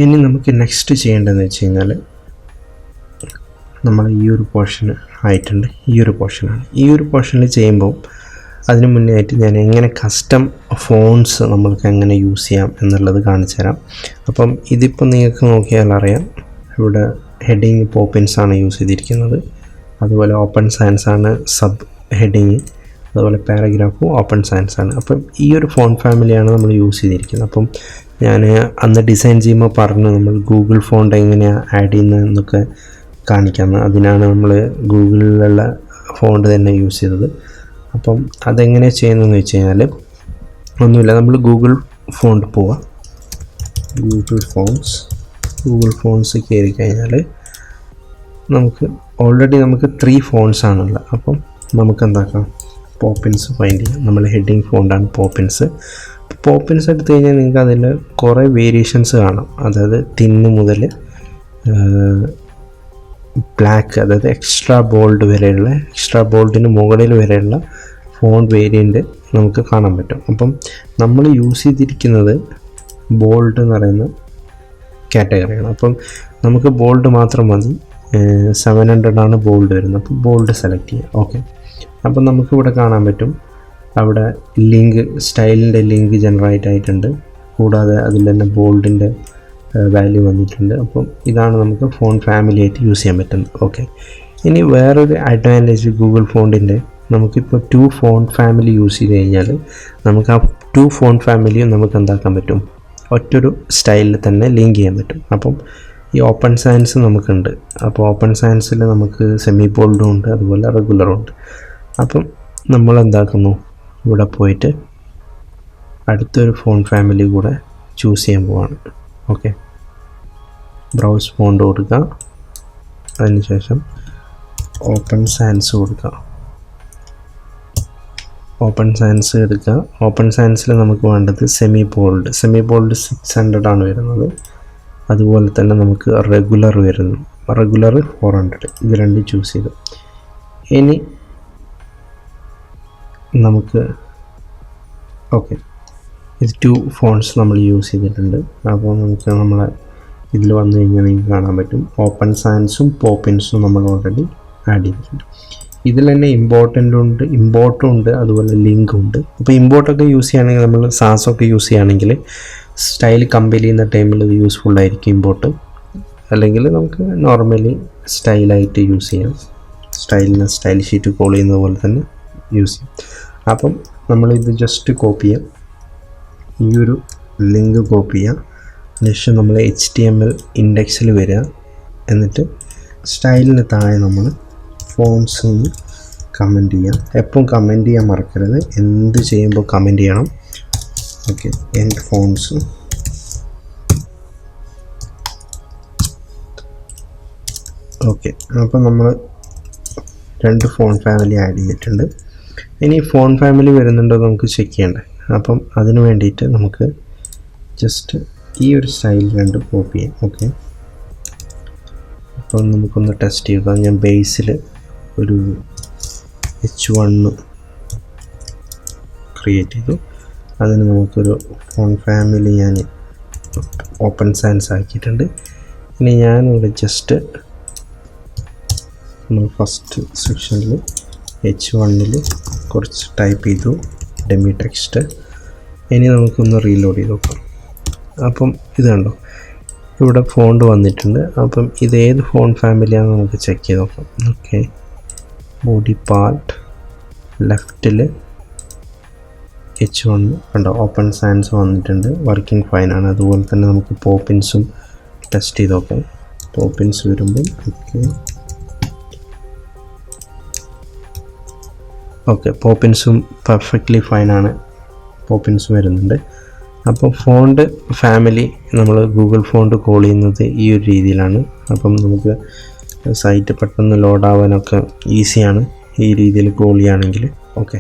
ഇനി നമുക്ക് നെക്സ്റ്റ് ചെയ്യേണ്ടതെന്ന് വെച്ച് കഴിഞ്ഞാൽ നമ്മൾ ഈ ഒരു പോർഷൻ ആയിട്ടുണ്ട്. ഈ ഒരു പോർഷനാണ്. ഈ ഒരു പോർഷനിൽ ചെയ്യുമ്പോൾ അതിന് മുന്നേ ആയിട്ട് ഞാൻ എങ്ങനെ കസ്റ്റം ഫോൺസ് നമ്മൾക്ക് എങ്ങനെ യൂസ് ചെയ്യാം എന്നുള്ളത് കാണിച്ചു തരാം. അപ്പം ഇതിപ്പോൾ നിങ്ങൾക്ക് നോക്കിയാൽ അറിയാം, ഇവിടെ ഹെഡിങ് പോപ്പിൻസ് ആണ് യൂസ് ചെയ്തിരിക്കുന്നത്. അതുപോലെ ഓപ്പൺ സയൻസ് ആണ് സബ് ഹെഡിങ്. അതുപോലെ പാരഗ്രാഫും ഓപ്പൺ സയൻസ് ആണ്. അപ്പം ഈ ഒരു ഫോൺ ഫാമിലിയാണ് നമ്മൾ യൂസ് ചെയ്തിരിക്കുന്നത്. അപ്പം ഞാൻ അന്ന് ഡിസൈൻ ചെയ്യുമ്പോൾ പറഞ്ഞു നമ്മൾ ഗൂഗിൾ ഫോണ്ട് എങ്ങനെയാണ് ആഡ് ചെയ്യുന്നതെന്നൊക്കെ കാണിക്കാമെന്ന്. അതിനാണ് നമ്മൾ ഗൂഗിളിലുള്ള ഫോണ്ട് തന്നെ യൂസ് ചെയ്തത്. അപ്പം അതെങ്ങനെ ചെയ്യുന്നതെന്ന് വെച്ച് കഴിഞ്ഞാൽ ഒന്നുമില്ല, നമ്മൾ ഗൂഗിൾ ഫോണ്ട് പോവാം. ഗൂഗിൾ ഫോൺസ് കയറി കഴിഞ്ഞാൽ നമുക്ക് ഓൾറെഡി നമുക്ക് 3 ഫോൺസ് ആണുള്ളത്. അപ്പം നമുക്ക് എന്താക്കാം, പോപ്പിൻസ് ഫൈൻഡ് ചെയ്യാം. നമ്മൾ ഹെഡിങ് ഫോണ്ടാണ് പോപ്പിൻസ്. പോപ്പിൻസ് എടുത്തു കഴിഞ്ഞാൽ നിങ്ങൾക്ക് അതിൽ കുറേ വേരിയേഷൻസ് കാണാം. അതായത് തിന്ന് മുതൽ ബ്ലാക്ക്, അതായത് എക്സ്ട്രാ ബോൾഡ് വരെയുള്ള, എക്സ്ട്രാ ബോൾഡിന് മുകളിൽ വരെയുള്ള ഫോണ്ട് വേരിയൻ്റ് നമുക്ക് കാണാൻ പറ്റും. അപ്പം നമ്മൾ യൂസ് ചെയ്തിരിക്കുന്നത് ബോൾഡ് എന്ന് പറയുന്ന കാറ്റഗറിയാണ്. അപ്പം നമുക്ക് ബോൾഡ് മാത്രം മതി. 700 ആണ് ബോൾഡ് വരുന്നത്. അപ്പോൾ ബോൾഡ് സെലക്ട് ചെയ്യുക. ഓക്കെ, അപ്പം നമുക്കിവിടെ കാണാൻ പറ്റും, അവിടെ ലിങ്ക്, സ്റ്റൈലിൻ്റെ ലിങ്ക് ജനറേറ്റ് ആയിട്ടുണ്ട്. കൂടാതെ അതിൽ തന്നെ ബോൾഡിൻ്റെ വാല്യൂ വന്നിട്ടുണ്ട്. അപ്പം ഇതാണ് നമുക്ക് ഫോൺ ഫാമിലി ആയിട്ട് യൂസ് ചെയ്യാൻ പറ്റുന്നത്. ഓക്കെ, ഇനി വേറൊരു അഡ്വാൻറ്റേജ് ഗൂഗിൾ ഫോണ്ടിൻ്റെ, നമുക്കിപ്പോൾ 2 ഫോൺ ഫാമിലി യൂസ് ചെയ്ത് കഴിഞ്ഞാൽ നമുക്ക് ആ 2 ഫോൺ ഫാമിലിയും നമുക്ക് എന്താക്കാൻ പറ്റും, ഒറ്റൊരു സ്റ്റൈലിൽ തന്നെ ലിങ്ക് ചെയ്യാൻ പറ്റും. അപ്പം ഈ ഓപ്പൺ സയൻസ് നമുക്കുണ്ട്. അപ്പോൾ ഓപ്പൺ സയൻസിൽ നമുക്ക് സെമി ബോൾഡും ഉണ്ട്, അതുപോലെ റെഗുലറും ഉണ്ട്. അപ്പം നമ്മൾ എന്താക്കുന്നു, ഇവിടെ പോയിട്ട് അടുത്തൊരു ഫോൺ ഫാമിലി കൂടെ ചൂസ് ചെയ്യാൻ പോവാണ്. ഓക്കെ, ബ്രൗസ് ഫോണ്ട് കൊടുക്കുക. അതിനുശേഷം ഓപ്പൺ സയൻസ് കൊടുക്കുക. ഓപ്പൺ സയൻസ് എടുക്കുക. ഓപ്പൺ സയൻസിൽ നമുക്ക് വേണ്ടത് സെമി ബോൾഡ് 600 ആണ് വരുന്നത്. അതുപോലെ തന്നെ നമുക്ക് റെഗുലർ വരുന്നു, റെഗുലർ 400. ഇത് രണ്ടും ചൂസ് ചെയ്തു. ഇനി നമുക്ക് ഓക്കെ, ഇത് 2 ഫോൺസ് നമ്മൾ യൂസ് ചെയ്തിട്ടുണ്ട്. അപ്പോൾ നമുക്ക് നമ്മളെ ഇതിൽ വന്നു കഴിഞ്ഞാൽ നിങ്ങൾക്ക് കാണാൻ പറ്റും ഓപ്പൺ സയൻസും പോപ്പിൻസും നമ്മൾ ഓൾറെഡി ആഡ് ചെയ്തിട്ടുണ്ട്. ഇതിൽ തന്നെ ഇമ്പോർട്ടും ഉണ്ട്, അതുപോലെ ലിങ്കും ഉണ്ട്. അപ്പോൾ ഇമ്പോർട്ടൊക്കെ യൂസ് ചെയ്യുകയാണെങ്കിൽ, നമ്മൾ സാസൊക്കെ യൂസ് ചെയ്യുകയാണെങ്കിൽ സ്റ്റൈൽ കമ്പയർ ചെയ്യുന്ന ടൈമിൽ ഇത് യൂസ്ഫുൾ ആയിരിക്കും ഇമ്പോർട്ട്. അല്ലെങ്കിൽ നമുക്ക് നോർമലി സ്റ്റൈലായിട്ട് യൂസ് ചെയ്യാം. സ്റ്റൈൽ ഷീറ്റ് കോൾ ചെയ്യുന്നത് പോലെ തന്നെ യൂസ് ചെയ്യാം. അപ്പം നമ്മളിത് ജസ്റ്റ് കോപ്പി ചെയ്യാം. ഈ ഒരു ലിങ്ക് കോപ്പി ചെയ്യാം. അതിനുശേഷം നമ്മൾ HTML ഇൻഡെക്സിൽ വരിക. എന്നിട്ട് സ്റ്റൈലിന് താഴെ നമ്മൾ ഫോൺസ് ഒന്ന് കമൻറ്റ് ചെയ്യാം. എപ്പം കമൻറ്റ് ചെയ്യാൻ മറക്കരുത്, എന്ത് ചെയ്യുമ്പോൾ കമൻറ്റ് ചെയ്യണം. Okay, end phones. ഓക്കെ, അപ്പം നമ്മൾ 2 ഫോൺ ഫാമിലി ആഡ് ചെയ്തിട്ടുണ്ട്. ഇനി ഫോൺ ഫാമിലി വരുന്നുണ്ടോ നമുക്ക് ചെക്ക് ചെയ്യണ്ടേ. അപ്പം അതിന് വേണ്ടിയിട്ട് നമുക്ക് ജസ്റ്റ് ഈ ഒരു സ്റ്റൈൽ 2 കോപ്പി ചെയ്യാം. ഓക്കെ, അപ്പം നമുക്കൊന്ന് ടെസ്റ്റ് ചെയ്താൽ, ഞാൻ ബേസിൽ ഒരു H1 ക്രിയേറ്റ് ചെയ്തു. അതിന് നമുക്കൊരു ഫോൺ ഫാമിലി ഞാൻ ഓപ്പൺ സയൻസ് ആക്കിയിട്ടുണ്ട്. ഇനി ഞാനിവിടെ ജസ്റ്റ് നമ്മൾ ഫസ്റ്റ് സെക്ഷനിൽ H1 കുറച്ച് ടൈപ്പ് ചെയ്തു, ഡെമി ടെക്സ്റ്റ്. ഇനി നമുക്കൊന്ന് റീലോഡ് ചെയ്ത് നോക്കാം. അപ്പം ഇത് കണ്ടോ, ഇവിടെ ഫോണ്ട് വന്നിട്ടുണ്ട്. അപ്പം ഇത് ഏത് ഫോൺ ഫാമിലിയാണെന്ന് നമുക്ക് ചെക്ക് ചെയ്ത് നോക്കാം. ഓക്കെ, ബോഡി പാർട്ട് ലെഫ്റ്റിൽ H1 കണ്ടോ, ഓപ്പൺ സയൻസ് വന്നിട്ടുണ്ട്, വർക്കിംഗ് ഫൈനാണ്. അതുപോലെ തന്നെ നമുക്ക് പോപ്പിൻസും ടെസ്റ്റ് ചെയ്ത് നോക്കാം. പോപ്പിൻസ് വരുമ്പം ഓക്കെ, പോപ്പിൻസും പെർഫെക്റ്റ്ലി ഫൈനാണ്, പോപ്പിൻസും വരുന്നുണ്ട്. അപ്പോൾ ഫോണ്ട് ഫാമിലി നമ്മൾ ഗൂഗിൾ ഫോണ്ട് കോൾ ചെയ്യുന്നത് ഈ ഒരു രീതിയിലാണ്. അപ്പം നമുക്ക് സൈറ്റ് പെട്ടെന്ന് ലോഡ് ആവാനൊക്കെ ഈസിയാണ് ഈ രീതിയിൽ കോൾ ചെയ്യുകയാണെങ്കിൽ. ഓക്കെ.